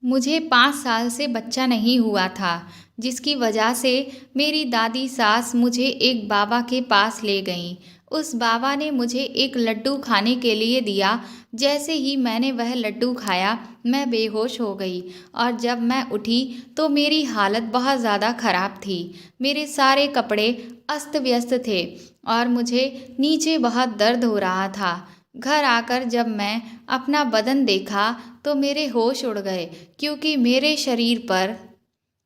मुझे 5 साल से बच्चा नहीं हुआ था, जिसकी वजह से मेरी दादी सास मुझे एक बाबा के पास ले गईं। उस बाबा ने मुझे एक लड्डू खाने के लिए दिया। जैसे ही मैंने वह लड्डू खाया, मैं बेहोश हो गई और जब मैं उठी तो मेरी हालत बहुत ज़्यादा ख़राब थी। मेरे सारे कपड़े अस्त व्यस्त थे और मुझे नीचे बहुत दर्द हो रहा था। घर आकर जब मैं अपना बदन देखा तो मेरे होश उड़ गए, क्योंकि मेरे शरीर पर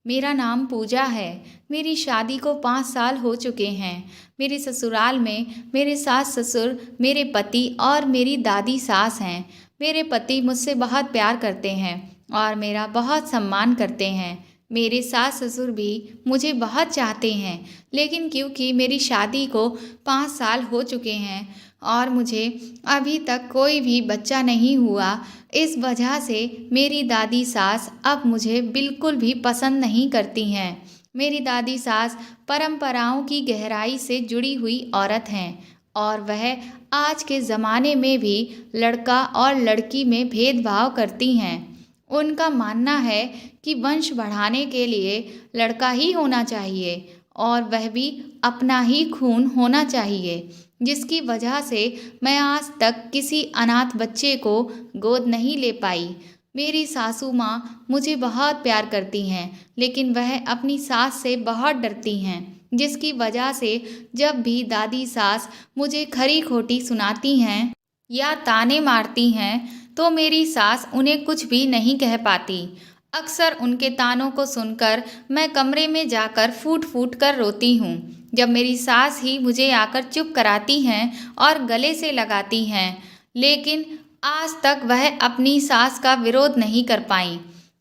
मेरा नाम पूजा है। मेरी शादी को 5 साल हो चुके हैं। मेरे ससुराल में मेरे सास ससुर, मेरे पति और मेरी दादी सास हैं। मेरे पति मुझसे बहुत प्यार करते हैं और मेरा बहुत सम्मान करते हैं। मेरे सास ससुर भी मुझे बहुत चाहते हैं, लेकिन क्योंकि मेरी शादी को 5 साल हो चुके हैं और मुझे अभी तक कोई भी बच्चा नहीं हुआ, इस वजह से मेरी दादी सास अब मुझे बिल्कुल भी पसंद नहीं करती हैं। मेरी दादी सास परंपराओं की गहराई से जुड़ी हुई औरत हैं और वह आज के ज़माने में भी लड़का और लड़की में भेदभाव करती हैं। उनका मानना है कि वंश बढ़ाने के लिए लड़का ही होना चाहिए और वह भी अपना ही खून होना चाहिए, जिसकी वजह से मैं आज तक किसी अनाथ बच्चे को गोद नहीं ले पाई। मेरी सासू माँ मुझे बहुत प्यार करती हैं, लेकिन वह अपनी सास से बहुत डरती हैं, जिसकी वजह से जब भी दादी सास मुझे खरी खोटी सुनाती हैं या ताने मारती हैं, तो मेरी सास उन्हें कुछ भी नहीं कह पाती। अक्सर उनके तानों को सुनकर मैं कमरे में जाकर फूट फूट कर रोती हूँ। जब मेरी सास ही मुझे आकर चुप कराती हैं और गले से लगाती हैं, लेकिन आज तक वह अपनी सास का विरोध नहीं कर पाई।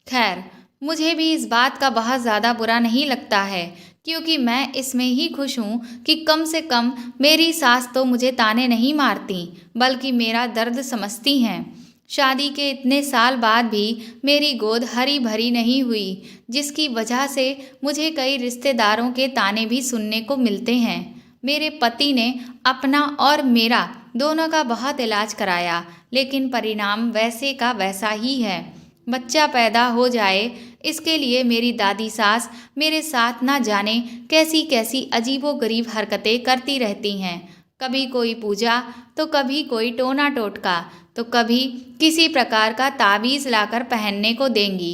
खैर, मुझे भी इस बात का बहुत ज़्यादा बुरा नहीं लगता है, क्योंकि मैं इसमें ही खुश हूँ कि कम से कम मेरी सास तो मुझे ताने नहीं मारती, बल्कि मेरा दर्द समझती हैं। शादी के इतने साल बाद भी मेरी गोद हरी भरी नहीं हुई, जिसकी वजह से मुझे कई रिश्तेदारों के ताने भी सुनने को मिलते हैं। मेरे पति ने अपना और मेरा दोनों का बहुत इलाज कराया, लेकिन परिणाम वैसे का वैसा ही है। बच्चा पैदा हो जाए, इसके लिए मेरी दादी सास मेरे साथ ना जाने कैसी कैसी अजीबोगरीब हरकतें करती रहती हैं। कभी कोई पूजा, तो कभी कोई टोना टोटका, तो कभी किसी प्रकार का तावीज़ लाकर पहनने को देंगी।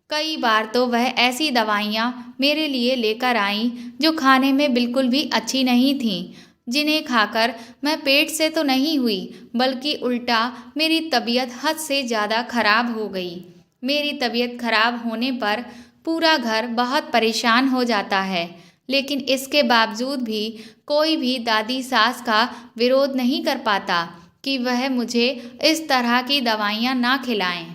कई बार तो वह ऐसी दवाइयाँ मेरे लिए लेकर आईं जो खाने में बिल्कुल भी अच्छी नहीं थीं, जिन्हें खाकर मैं पेट से तो नहीं हुई, बल्कि उल्टा मेरी तबीयत हद से ज़्यादा खराब हो गई। मेरी तबीयत खराब होने पर पूरा घर बहुत परेशान हो जाता है, लेकिन इसके बावजूद भी कोई भी दादी सास का विरोध नहीं कर पाता कि वह मुझे इस तरह की दवाइयाँ ना खिलाएं।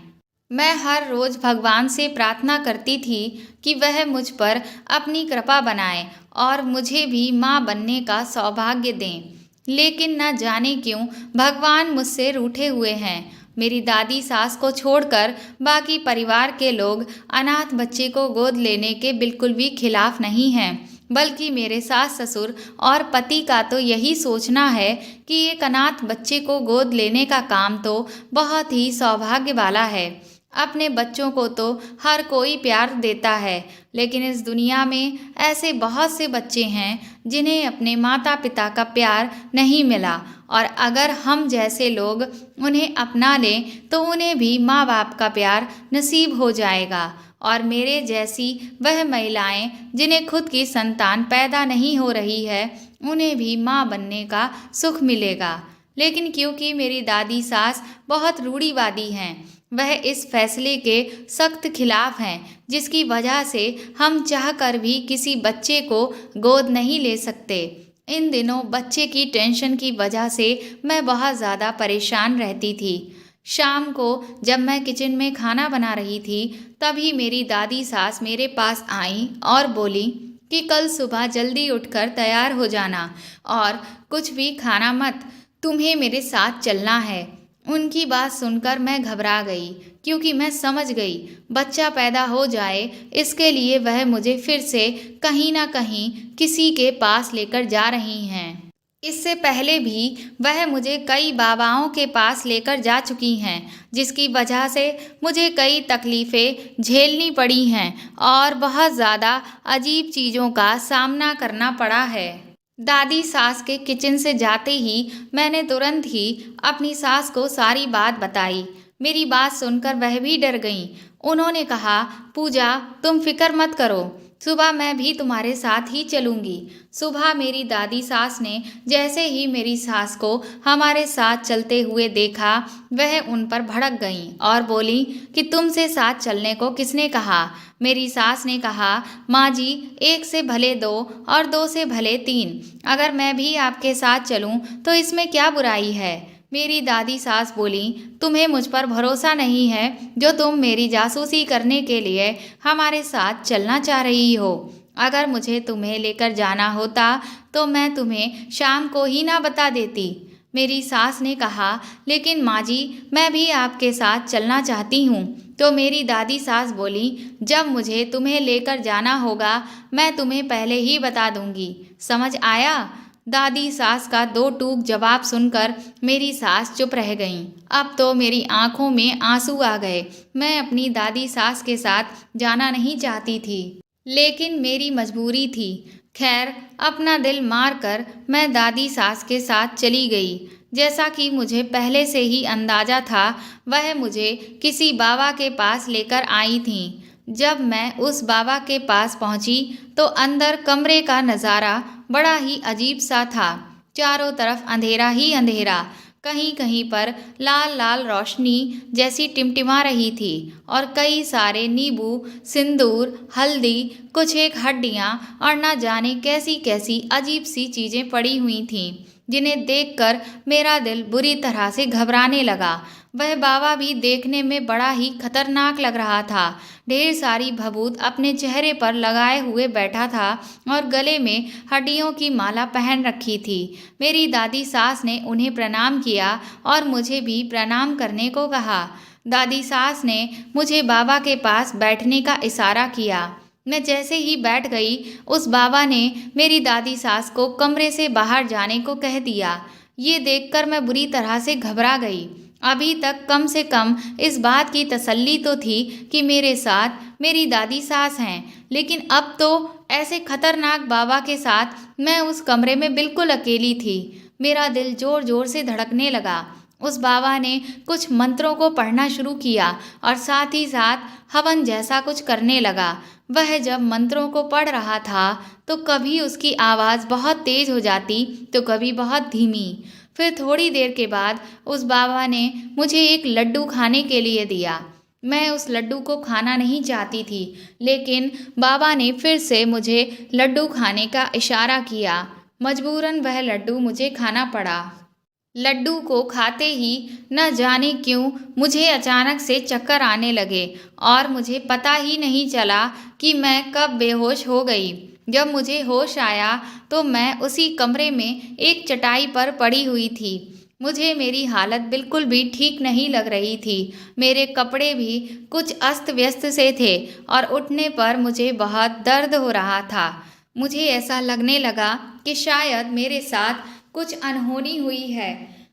मैं हर रोज़ भगवान से प्रार्थना करती थी कि वह मुझ पर अपनी कृपा बनाए और मुझे भी माँ बनने का सौभाग्य दें, लेकिन न जाने क्यों भगवान मुझसे रूठे हुए हैं। मेरी दादी सास को छोड़कर बाकी परिवार के लोग अनाथ बच्चे को गोद लेने के बिल्कुल भी खिलाफ नहीं हैं, बल्कि मेरे सास ससुर और पति का तो यही सोचना है कि एक अनाथ बच्चे को गोद लेने का काम तो बहुत ही सौभाग्य वाला है। अपने बच्चों को तो हर कोई प्यार देता है, लेकिन इस दुनिया में ऐसे बहुत से बच्चे हैं जिन्हें अपने माता पिता का प्यार नहीं मिला, और अगर हम जैसे लोग उन्हें अपना लें तो उन्हें भी माँ बाप का प्यार नसीब हो जाएगा। और मेरे जैसी वह महिलाएं जिन्हें खुद की संतान पैदा नहीं हो रही है, उन्हें भी माँ बनने का सुख मिलेगा। लेकिन क्योंकि मेरी दादी सास बहुत रूढ़िवादी हैं, वह इस फैसले के सख्त खिलाफ हैं, जिसकी वजह से हम चाहकर भी किसी बच्चे को गोद नहीं ले सकते। इन दिनों बच्चे की टेंशन की वजह से मैं बहुत ज़्यादा परेशान रहती थी। शाम को जब मैं किचन में खाना बना रही थी, तभी मेरी दादी सास मेरे पास आई और बोली कि कल सुबह जल्दी उठकर तैयार हो जाना और कुछ भी खाना मत, तुम्हें मेरे साथ चलना है। उनकी बात सुनकर मैं घबरा गई, क्योंकि मैं समझ गई बच्चा पैदा हो जाए इसके लिए वह मुझे फिर से कहीं ना कहीं किसी के पास लेकर जा रही हैं। इससे पहले भी वह मुझे कई बाबाओं के पास लेकर जा चुकी हैं, जिसकी वजह से मुझे कई तकलीफ़ें झेलनी पड़ी हैं और बहुत ज़्यादा अजीब चीज़ों का सामना करना पड़ा है। दादी सास के किचन से जाते ही मैंने तुरंत ही अपनी सास को सारी बात बताई। मेरी बात सुनकर वह भी डर गईं। उन्होंने कहा, पूजा, तुम फिक्र मत करो, सुबह मैं भी तुम्हारे साथ ही चलूंगी। सुबह मेरी दादी सास ने जैसे ही मेरी सास को हमारे साथ चलते हुए देखा, वह उन पर भड़क गईं और बोली कि तुमसे साथ चलने को किसने कहा। मेरी सास ने कहा, माँ जी, एक से भले दो और दो से भले तीन, अगर मैं भी आपके साथ चलूं तो इसमें क्या बुराई है। मेरी दादी सास बोली, तुम्हें मुझ पर भरोसा नहीं है जो तुम मेरी जासूसी करने के लिए हमारे साथ चलना चाह रही हो। अगर मुझे तुम्हें लेकर जाना होता तो मैं तुम्हें शाम को ही ना बता देती। मेरी सास ने कहा, लेकिन माँ जी, मैं भी आपके साथ चलना चाहती हूँ। तो मेरी दादी सास बोली, जब मुझे तुम्हें लेकर जाना होगा मैं तुम्हें पहले ही बता दूंगी, समझ आया। दादी सास का दो टूक जवाब सुनकर मेरी सास चुप रह गईं। अब तो मेरी आंखों में आंसू आ गए। मैं अपनी दादी सास के साथ जाना नहीं चाहती थी, लेकिन मेरी मजबूरी थी। खैर, अपना दिल मार कर मैं दादी सास के साथ चली गई। जैसा कि मुझे पहले से ही अंदाजा था, वह मुझे किसी बाबा के पास लेकर आई थीं। जब मैं उस बाबा के पास पहुंची तो अंदर कमरे का नज़ारा बड़ा ही अजीब सा था। चारों तरफ अंधेरा ही अंधेरा, कहीं कहीं पर लाल लाल रोशनी जैसी टिमटिमा रही थी और कई सारे नींबू, सिंदूर, हल्दी, कुछ एक हड्डियाँ और न जाने कैसी कैसी अजीब सी चीज़ें पड़ी हुई थीं, जिन्हें देखकर मेरा दिल बुरी तरह से घबराने लगा। वह बाबा भी देखने में बड़ा ही खतरनाक लग रहा था। ढेर सारी भभूत अपने चेहरे पर लगाए हुए बैठा था और गले में हड्डियों की माला पहन रखी थी। मेरी दादी सास ने उन्हें प्रणाम किया और मुझे भी प्रणाम करने को कहा। दादी सास ने मुझे बाबा के पास बैठने का इशारा किया। मैं जैसे ही बैठ गई, उस बाबा ने मेरी दादी सास को कमरे से बाहर जाने को कह दिया। ये देखकर मैं बुरी तरह से घबरा गई। अभी तक कम से कम इस बात की तसल्ली तो थी कि मेरे साथ मेरी दादी सास हैं, लेकिन अब तो ऐसे खतरनाक बाबा के साथ मैं उस कमरे में बिल्कुल अकेली थी। मेरा दिल जोर जोर से धड़कने लगा। उस बाबा ने कुछ मंत्रों को पढ़ना शुरू किया और साथ ही साथ हवन जैसा कुछ करने लगा। वह जब मंत्रों को पढ़ रहा था तो कभी उसकी आवाज़ बहुत तेज हो जाती तो कभी बहुत धीमी। फिर थोड़ी देर के बाद उस बाबा ने मुझे एक लड्डू खाने के लिए दिया। मैं उस लड्डू को खाना नहीं चाहती थी, लेकिन बाबा ने फिर से मुझे लड्डू खाने का इशारा किया। मजबूरन वह लड्डू मुझे खाना पड़ा। लड्डू को खाते ही न जाने क्यों मुझे अचानक से चक्कर आने लगे और मुझे पता ही नहीं चला कि मैं कब बेहोश हो गई। जब मुझे होश आया तो मैं उसी कमरे में एक चटाई पर पड़ी हुई थी। मुझे मेरी हालत बिल्कुल भी ठीक नहीं लग रही थी। मेरे कपड़े भी कुछ अस्त व्यस्त से थे और उठने पर मुझे बहुत दर्द हो रहा था। मुझे ऐसा लगने लगा कि शायद मेरे साथ कुछ अनहोनी हुई है।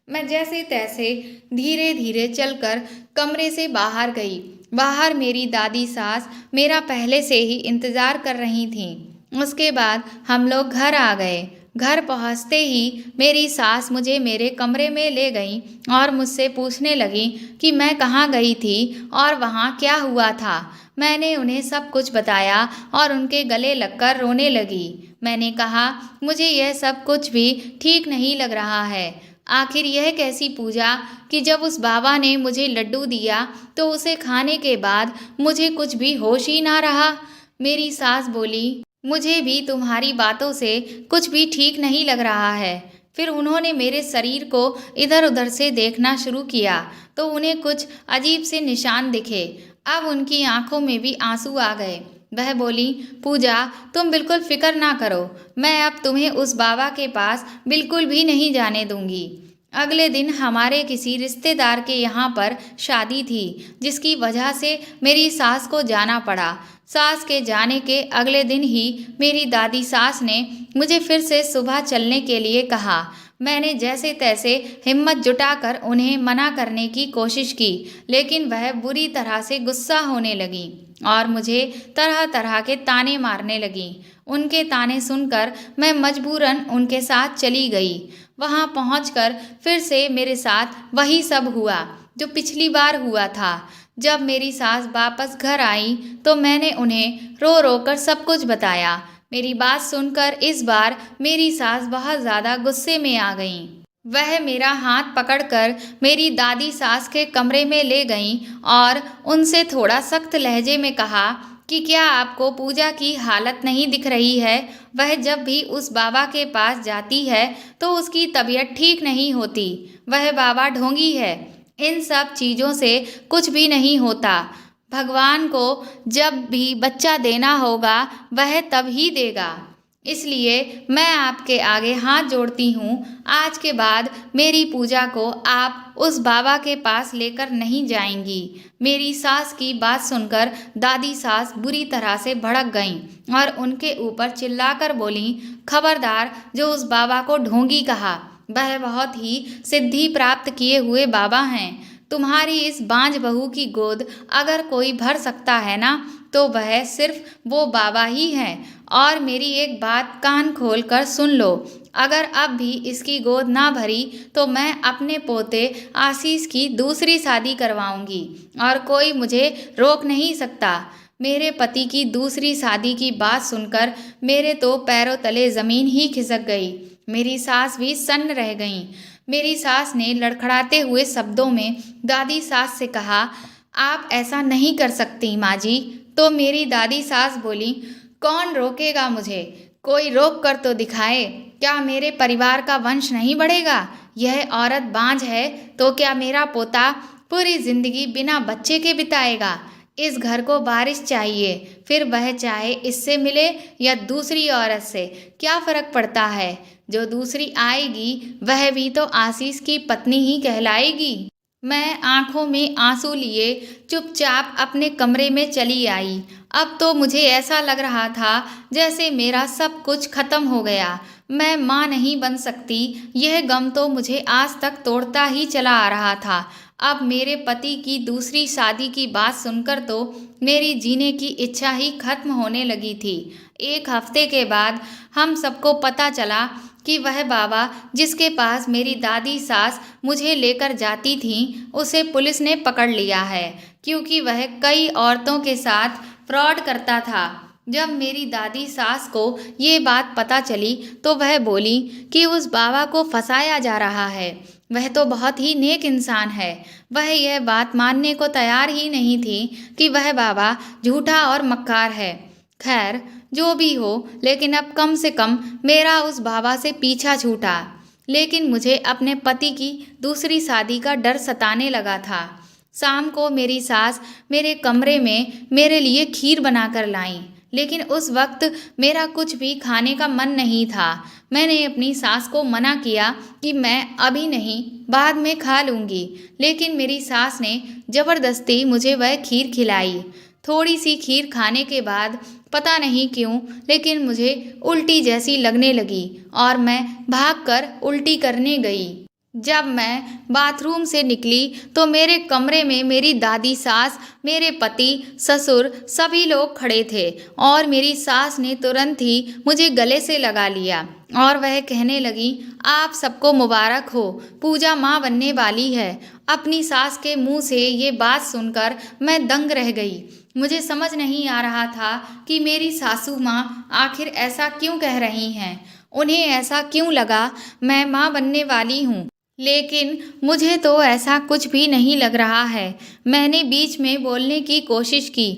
मैं जैसे तैसे धीरे धीरे चलकर कमरे से बाहर गई। बाहर मेरी दादी सास मेरा पहले से ही इंतज़ार कर रही थीं। उसके बाद हम लोग घर आ गए। घर पहुंचते ही मेरी सास मुझे मेरे कमरे में ले गई और मुझसे पूछने लगी कि मैं कहाँ गई थी और वहाँ क्या हुआ था। मैंने उन्हें सब कुछ बताया और उनके गले लगकर रोने लगी। मैंने कहा, मुझे यह सब कुछ भी ठीक नहीं लग रहा है। आखिर यह कैसी पूजा कि जब उस बाबा ने मुझे लड्डू दिया तो उसे खाने के बाद मुझे कुछ भी होश ही ना रहा। मेरी सास बोली, मुझे भी तुम्हारी बातों से कुछ भी ठीक नहीं लग रहा है। फिर उन्होंने मेरे शरीर को इधर उधर से देखना शुरू किया तो उन्हें कुछ अजीब से निशान दिखे। अब उनकी आंखों में भी आंसू आ गए। वह बोली, पूजा, तुम बिल्कुल फिक्र ना करो, मैं अब तुम्हें उस बाबा के पास बिल्कुल भी नहीं जाने दूंगी। अगले दिन हमारे किसी रिश्तेदार के यहाँ पर शादी थी, जिसकी वजह से मेरी सास को जाना पड़ा। सास के जाने के अगले दिन ही मेरी दादी सास ने मुझे फिर से सुबह चलने के लिए कहा। मैंने जैसे तैसे हिम्मत जुटाकर उन्हें मना करने की कोशिश की, लेकिन वह बुरी तरह से गुस्सा होने लगी और मुझे तरह तरह के ताने मारने लगी। उनके ताने सुनकर मैं मजबूरन उनके साथ चली गई। वहां पहुंचकर फिर से मेरे साथ वही सब हुआ जो पिछली बार हुआ था। जब मेरी सास वापस घर आई तो मैंने उन्हें रो रो कर सब कुछ बताया। मेरी बात सुनकर इस बार मेरी सास बहुत ज़्यादा गुस्से में आ गईं। वह मेरा हाथ पकड़कर मेरी दादी सास के कमरे में ले गईं और उनसे थोड़ा सख्त लहजे में कहा कि क्या आपको पूजा की हालत नहीं दिख रही है? वह जब भी उस बाबा के पास जाती है तो उसकी तबीयत ठीक नहीं होती। वह बाबा ढोंगी है। इन सब चीज़ों से कुछ भी नहीं होता। भगवान को जब भी बच्चा देना होगा वह तब ही देगा। इसलिए मैं आपके आगे हाथ जोड़ती हूँ, आज के बाद मेरी पूजा को आप उस बाबा के पास लेकर नहीं जाएंगी। मेरी सास की बात सुनकर दादी सास बुरी तरह से भड़क गईं और उनके ऊपर चिल्लाकर बोलीं, खबरदार, जो उस बाबा को ढोंगी कहा, वह बहुत ही सिद्धि प्राप्त किए हुए बाबा हैं। तुम्हारी इस बांझ बहू की गोद अगर कोई भर सकता है ना, तो वह सिर्फ वो बाबा ही है। और मेरी एक बात कान खोल कर सुन लो, अगर अब भी इसकी गोद ना भरी तो मैं अपने पोते आशीष की दूसरी शादी करवाऊंगी और कोई मुझे रोक नहीं सकता। मेरे पति की दूसरी शादी की बात सुनकर मेरे तो पैरों तले ज़मीन ही खिसक गई। मेरी सास भी सन्न रह गईं। मेरी सास ने लड़खड़ाते हुए शब्दों में दादी सास से कहा, आप ऐसा नहीं कर सकती माँ जी। तो मेरी दादी सास बोली, कौन रोकेगा मुझे? कोई रोक कर तो दिखाए। क्या मेरे परिवार का वंश नहीं बढ़ेगा? यह औरत बांझ है तो क्या मेरा पोता पूरी जिंदगी बिना बच्चे के बिताएगा? इस घर को बारिश चाहिए, फिर वह चाहे इससे मिले या दूसरी औरत से, क्या फर्क पड़ता है? जो दूसरी आएगी वह भी तो आशीष की पत्नी ही कहलाएगी। मैं आंखों में आंसू लिए चुपचाप अपने कमरे में चली आई। अब तो मुझे ऐसा लग रहा था जैसे मेरा सब कुछ खत्म हो गया। मैं माँ नहीं बन सकती, यह गम तो मुझे आज तक तोड़ता ही चला आ रहा था। अब मेरे पति की दूसरी शादी की बात सुनकर तो मेरी जीने की इच्छा ही खत्म होने लगी थी। एक हफ्ते के बाद हम सबको पता चला कि वह बाबा जिसके पास मेरी दादी सास मुझे लेकर जाती थी, उसे पुलिस ने पकड़ लिया है, क्योंकि वह कई औरतों के साथ फ्रॉड करता था। जब मेरी दादी सास को ये बात पता चली तो वह बोली कि उस बाबा को फंसाया जा रहा है। वह तो बहुत ही नेक इंसान है। वह यह बात मानने को तैयार ही नहीं थी कि वह बाबा झूठा और मक्कार है। खैर, जो भी हो, लेकिन अब कम से कम मेरा उस बाबा से पीछा छूटा। लेकिन मुझे अपने पति की दूसरी शादी का डर सताने लगा था। शाम को मेरी सास मेरे कमरे में मेरे लिए खीर बनाकर लाई, लेकिन उस वक्त मेरा कुछ भी खाने का मन नहीं था। मैंने अपनी सास को मना किया कि मैं अभी नहीं, बाद में खा लूँगी, लेकिन मेरी सास ने ज़बरदस्ती मुझे वह खीर खिलाई। थोड़ी सी खीर खाने के बाद पता नहीं क्यों, लेकिन मुझे उल्टी जैसी लगने लगी और मैं भागकर उल्टी करने गई। जब मैं बाथरूम से निकली तो मेरे कमरे में मेरी दादी सास, मेरे पति, ससुर सभी लोग खड़े थे और मेरी सास ने तुरंत ही मुझे गले से लगा लिया और वह कहने लगी, आप सबको मुबारक हो, पूजा माँ बनने वाली है। अपनी सास के मुंह से ये बात सुनकर मैं दंग रह गई। मुझे समझ नहीं आ रहा था कि मेरी सासू माँ आखिर ऐसा क्यों कह रही हैं। उन्हें ऐसा क्यों लगा मैं माँ बनने वाली हूँ, लेकिन मुझे तो ऐसा कुछ भी नहीं लग रहा है। मैंने बीच में बोलने की कोशिश की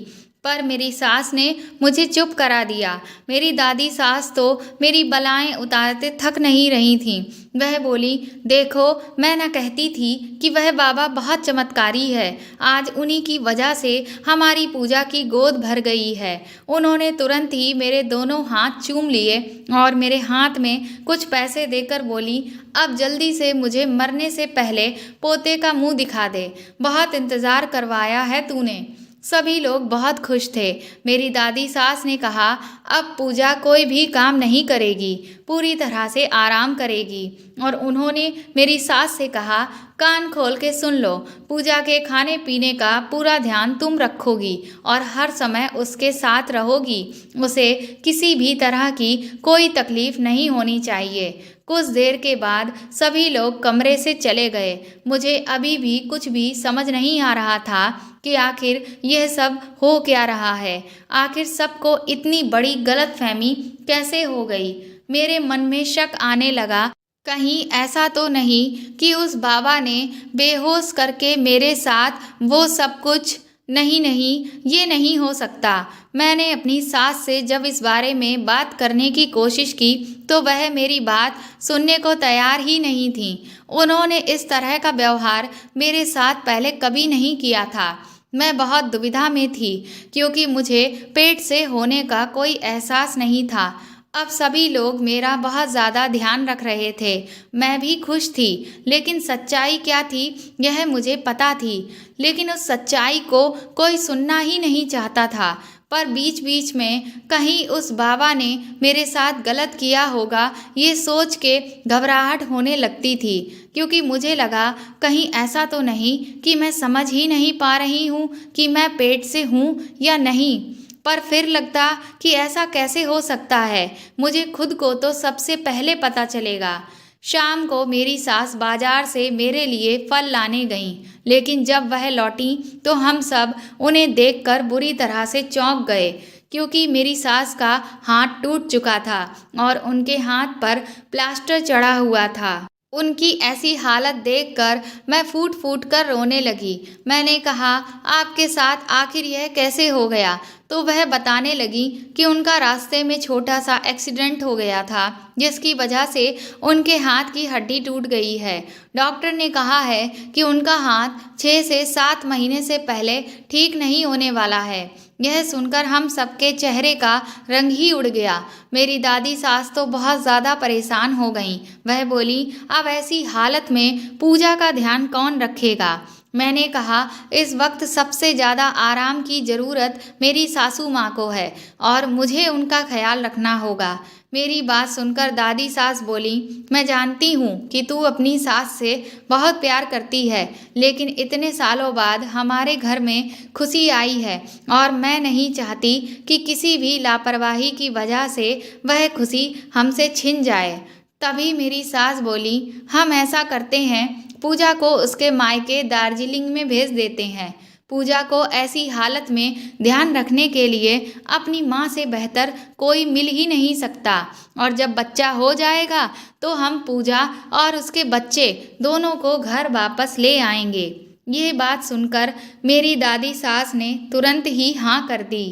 पर मेरी सास ने मुझे चुप करा दिया। मेरी दादी सास तो मेरी बलाएं उतारते थक नहीं रही थीं। वह बोली, देखो, मैं न कहती थी कि वह बाबा बहुत चमत्कारी है। आज उन्हीं की वजह से हमारी पूजा की गोद भर गई है। उन्होंने तुरंत ही मेरे दोनों हाथ चूम लिए और मेरे हाथ में कुछ पैसे देकर बोली, अब जल्दी से मुझे मरने से पहले पोते का मुंह दिखा दे। बहुत इंतज़ार करवाया है तूने। सभी लोग बहुत खुश थे। मेरी दादी सास ने कहा, अब पूजा कोई भी काम नहीं करेगी, पूरी तरह से आराम करेगी। और उन्होंने मेरी सास से कहा, कान खोल के सुन लो, पूजा के खाने पीने का पूरा ध्यान तुम रखोगी और हर समय उसके साथ रहोगी। उसे किसी भी तरह की कोई तकलीफ नहीं होनी चाहिए। कुछ देर के बाद सभी लोग कमरे से चले गए। मुझे अभी भी कुछ भी समझ नहीं आ रहा था कि आखिर यह सब हो क्या रहा है। आखिर सबको इतनी बड़ी गलतफहमी कैसे हो गई। मेरे मन में शक आने लगा, कहीं ऐसा तो नहीं कि उस बाबा ने बेहोश करके मेरे साथ वो सब कुछ। नहीं नहीं, ये नहीं हो सकता। मैंने अपनी सास से जब इस बारे में बात करने की कोशिश की तो वह मेरी बात सुनने को तैयार ही नहीं थी। उन्होंने इस तरह का व्यवहार मेरे साथ पहले कभी नहीं किया था। मैं बहुत दुविधा में थी क्योंकि मुझे पेट से होने का कोई एहसास नहीं था। अब सभी लोग मेरा बहुत ज़्यादा ध्यान रख रहे थे। मैं भी खुश थी, लेकिन सच्चाई क्या थी यह मुझे पता थी। लेकिन उस सच्चाई को कोई सुनना ही नहीं चाहता था। पर बीच बीच में कहीं उस बाबा ने मेरे साथ गलत किया होगा, ये सोच के घबराहट होने लगती थी। क्योंकि मुझे लगा कहीं ऐसा तो नहीं कि मैं समझ ही नहीं पा रही हूँ कि मैं पेट से हूँ या नहीं। पर फिर लगता कि ऐसा कैसे हो सकता है, मुझे खुद को तो सबसे पहले पता चलेगा। शाम को मेरी सास बाजार से मेरे लिए फल लाने गईं, लेकिन जब वह लौटी तो हम सब उन्हें देखकर बुरी तरह से चौंक गए, क्योंकि मेरी सास का हाथ टूट चुका था और उनके हाथ पर प्लास्टर चढ़ा हुआ था। उनकी ऐसी हालत देखकर मैं फूट फूट कर रोने लगी। मैंने कहा, आपके साथ आखिर यह कैसे हो गया? तो वह बताने लगी कि उनका रास्ते में छोटा सा एक्सीडेंट हो गया था, जिसकी वजह से उनके हाथ की हड्डी टूट गई है। डॉक्टर ने कहा है कि उनका हाथ 6 से 7 महीने से पहले ठीक नहीं होने वाला है। यह सुनकर हम सबके चेहरे का रंग ही उड़ गया। मेरी दादी सास तो बहुत ज़्यादा परेशान हो गईं। वह बोली, अब ऐसी हालत में पूजा का ध्यान कौन रखेगा? मैंने कहा, इस वक्त सबसे ज़्यादा आराम की ज़रूरत मेरी सासू माँ को है और मुझे उनका ख्याल रखना होगा। मेरी बात सुनकर दादी सास बोली, मैं जानती हूँ कि तू अपनी सास से बहुत प्यार करती है, लेकिन इतने सालों बाद हमारे घर में खुशी आई है और मैं नहीं चाहती कि किसी भी लापरवाही की वजह से वह खुशी हमसे छिन जाए। तभी मेरी सास बोली, हम ऐसा करते हैं, पूजा को उसके मायके दार्जिलिंग में भेज देते हैं। पूजा को ऐसी हालत में ध्यान रखने के लिए अपनी माँ से बेहतर कोई मिल ही नहीं सकता और जब बच्चा हो जाएगा तो हम पूजा और उसके बच्चे दोनों को घर वापस ले आएंगे। ये बात सुनकर मेरी दादी सास ने तुरंत ही हाँ कर दी,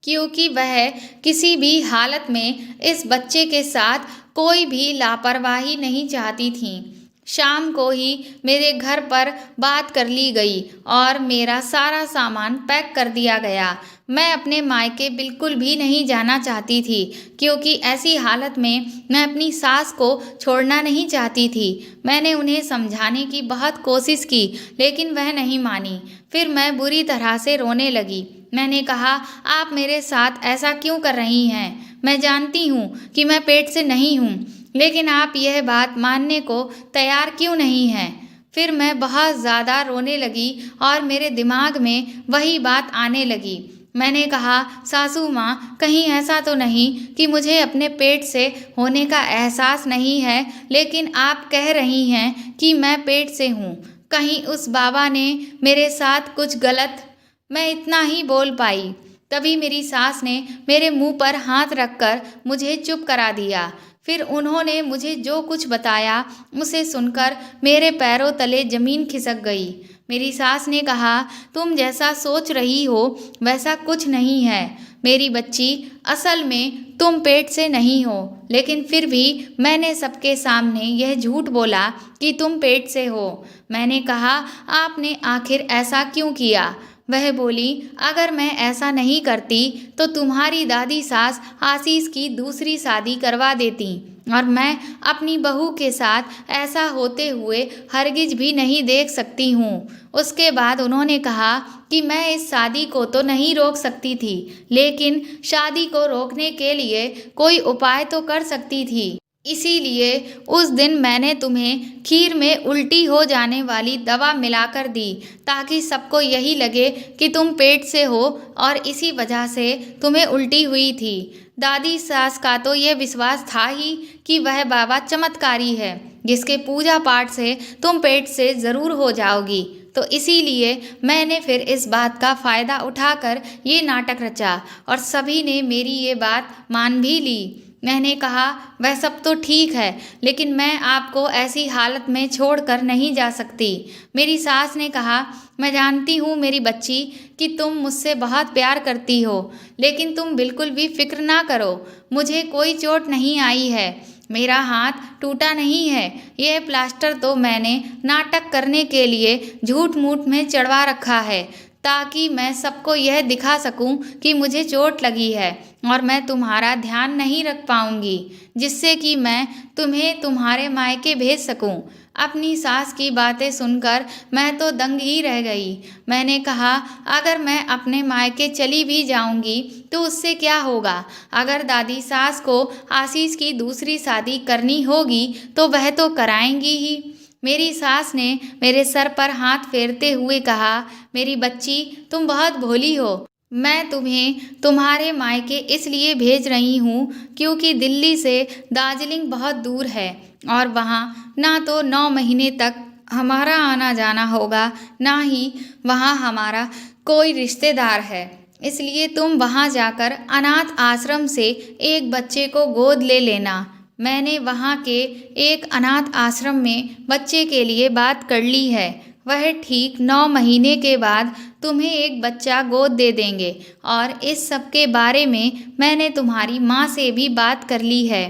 क्योंकि वह किसी भी हालत में इस बच्चे के साथ कोई भी लापरवाही नहीं चाहती थीं। शाम को ही मेरे घर पर बात कर ली गई और मेरा सारा सामान पैक कर दिया गया। मैं अपने मायके बिल्कुल भी नहीं जाना चाहती थी, क्योंकि ऐसी हालत में मैं अपनी सास को छोड़ना नहीं चाहती थी। मैंने उन्हें समझाने की बहुत कोशिश की, लेकिन वह नहीं मानी। फिर मैं बुरी तरह से रोने लगी। मैंने कहा, आप मेरे साथ ऐसा क्यों कर रही हैं? मैं जानती हूँ कि मैं पेट से नहीं हूँ, लेकिन आप यह बात मानने को तैयार क्यों नहीं हैं? फिर मैं बहुत ज़्यादा रोने लगी और मेरे दिमाग में वही बात आने लगी। मैंने कहा, सासू माँ, कहीं ऐसा तो नहीं कि मुझे अपने पेट से होने का एहसास नहीं है, लेकिन आप कह रही हैं कि मैं पेट से हूँ। कहीं उस बाबा ने मेरे साथ कुछ गलत। मैं इतना ही बोल पाई। तभी मेरी सास ने मेरे मुंह पर हाथ रखकर मुझे चुप करा दिया। फिर उन्होंने मुझे जो कुछ बताया उसे सुनकर मेरे पैरों तले ज़मीन खिसक गई। मेरी सास ने कहा, तुम जैसा सोच रही हो वैसा कुछ नहीं है मेरी बच्ची। असल में तुम पेट से नहीं हो, लेकिन फिर भी मैंने सबके सामने यह झूठ बोला कि तुम पेट से हो। मैंने कहा, आपने आखिर ऐसा क्यों किया? वह बोली, अगर मैं ऐसा नहीं करती तो तुम्हारी दादी सास आशीष की दूसरी शादी करवा देती और मैं अपनी बहू के साथ ऐसा होते हुए हरगिज भी नहीं देख सकती हूँ। उसके बाद उन्होंने कहा कि मैं इस शादी को तो नहीं रोक सकती थी, लेकिन शादी को रोकने के लिए कोई उपाय तो कर सकती थी। इसीलिए उस दिन मैंने तुम्हें खीर में उल्टी हो जाने वाली दवा मिलाकर दी, ताकि सबको यही लगे कि तुम पेट से हो और इसी वजह से तुम्हें उल्टी हुई थी। दादी सास का तो यह विश्वास था ही कि वह बाबा चमत्कारी है, जिसके पूजा पाठ से तुम पेट से ज़रूर हो जाओगी। तो इसीलिए मैंने फिर इस बात का फ़ायदा उठाकर ये नाटक रचा और सभी ने मेरी ये बात मान भी ली। मैंने कहा, वह सब तो ठीक है, लेकिन मैं आपको ऐसी हालत में छोड़कर नहीं जा सकती। मेरी सास ने कहा, मैं जानती हूँ मेरी बच्ची कि तुम मुझसे बहुत प्यार करती हो, लेकिन तुम बिल्कुल भी फिक्र ना करो, मुझे कोई चोट नहीं आई है, मेरा हाथ टूटा नहीं है। यह प्लास्टर तो मैंने नाटक करने के लिए झूठ मूठ में चढ़वा रखा है, ताकि मैं सबको यह दिखा सकूं कि मुझे चोट लगी है और मैं तुम्हारा ध्यान नहीं रख पाऊंगी, जिससे कि मैं तुम्हें तुम्हारे मायके भेज सकूं। अपनी सास की बातें सुनकर मैं तो दंग ही रह गई। मैंने कहा, अगर मैं अपने मायके चली भी जाऊंगी तो उससे क्या होगा? अगर दादी सास को आशीष की दूसरी शादी करनी होगी तो वह तो कराएंगी ही। मेरी सास ने मेरे सर पर हाथ फेरते हुए कहा, मेरी बच्ची, तुम बहुत भोली हो। मैं तुम्हें तुम्हारे मायके इसलिए भेज रही हूँ क्योंकि दिल्ली से दार्जिलिंग बहुत दूर है और वहाँ ना तो 9 महीने तक हमारा आना जाना होगा, ना ही वहाँ हमारा कोई रिश्तेदार है। इसलिए तुम वहाँ जाकर अनाथ आश्रम से एक बच्चे को गोद ले लेना। मैंने वहाँ के एक अनाथ आश्रम में बच्चे के लिए बात कर ली है। वह ठीक 9 महीने के बाद तुम्हें एक बच्चा गोद दे देंगे और इस सब के बारे में मैंने तुम्हारी माँ से भी बात कर ली है।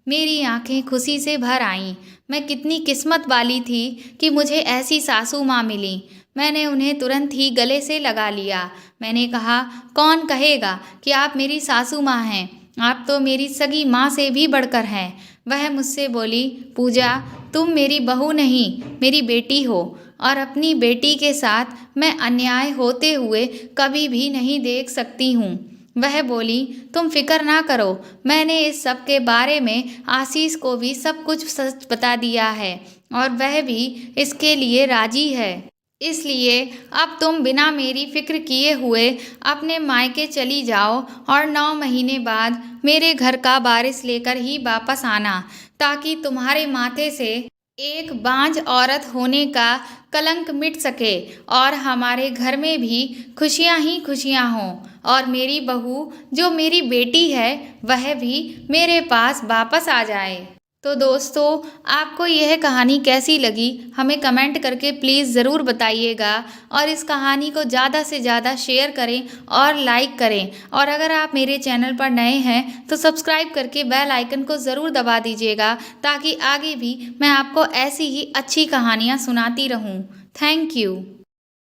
मेरी आंखें खुशी से भर आईं। मैं कितनी किस्मत वाली थी कि मुझे ऐसी सासू माँ मिली। मैंने उन्हें तुरंत ही गले से लगा लिया। मैंने कहा, कौन कहेगा कि आप मेरी सासू माँ हैं? आप तो मेरी सगी माँ से भी बढ़कर हैं। वह मुझसे बोली, पूजा, तुम मेरी बहू नहीं, मेरी बेटी हो और अपनी बेटी के साथ मैं अन्याय होते हुए कभी भी नहीं देख सकती हूँ। वह बोली, तुम फिक्र ना करो, मैंने इस सब के बारे में आशीष को भी सब कुछ सच बता दिया है और वह भी इसके लिए राजी है। इसलिए अब तुम बिना मेरी फिक्र किए हुए अपने मायके चली जाओ और 9 महीने बाद मेरे घर का वारिस लेकर ही वापस आना, ताकि तुम्हारे माथे से एक बांझ औरत होने का कलंक मिट सके और हमारे घर में भी खुशियाँ ही खुशियाँ हों और मेरी बहू जो मेरी बेटी है वह भी मेरे पास वापस आ जाए। तो दोस्तों, आपको यह कहानी कैसी लगी हमें कमेंट करके प्लीज़ ज़रूर बताइएगा और इस कहानी को ज़्यादा से ज़्यादा शेयर करें और लाइक करें। और अगर आप मेरे चैनल पर नए हैं तो सब्सक्राइब करके बेल आइकन को ज़रूर दबा दीजिएगा, ताकि आगे भी मैं आपको ऐसी ही अच्छी कहानियाँ सुनाती रहूँ। Thank you.